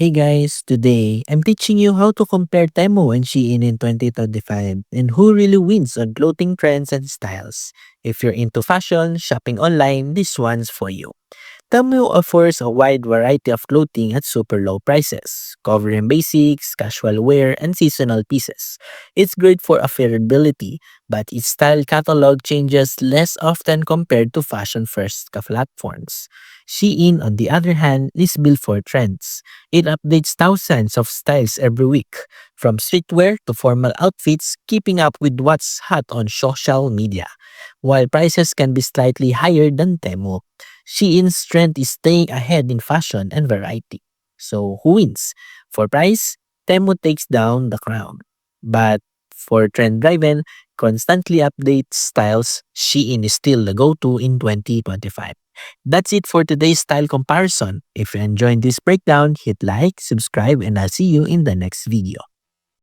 Hey guys, today I'm teaching you how to compare Temu and Shein in 2025 and who really wins on clothing trends and styles. If you're into fashion, shopping online, this one's for you. Temu offers a wide variety of clothing at super low prices, covering basics, casual wear, and seasonal pieces. It's great for affordability, but its style catalog changes less often compared to fashion-first platforms. Shein, on the other hand, is built for trends. It updates thousands of styles every week, from streetwear to formal outfits, keeping up with what's hot on social media. While prices can be slightly higher than Temu, Shein's strength is staying ahead in fashion and variety. So who wins? For price, Temu takes down the crown. But for trend-driven, constantly update styles, Shein is still the go-to in 2025. That's it for today's style comparison. If you enjoyed this breakdown, hit like, subscribe, and I'll see you in the next video.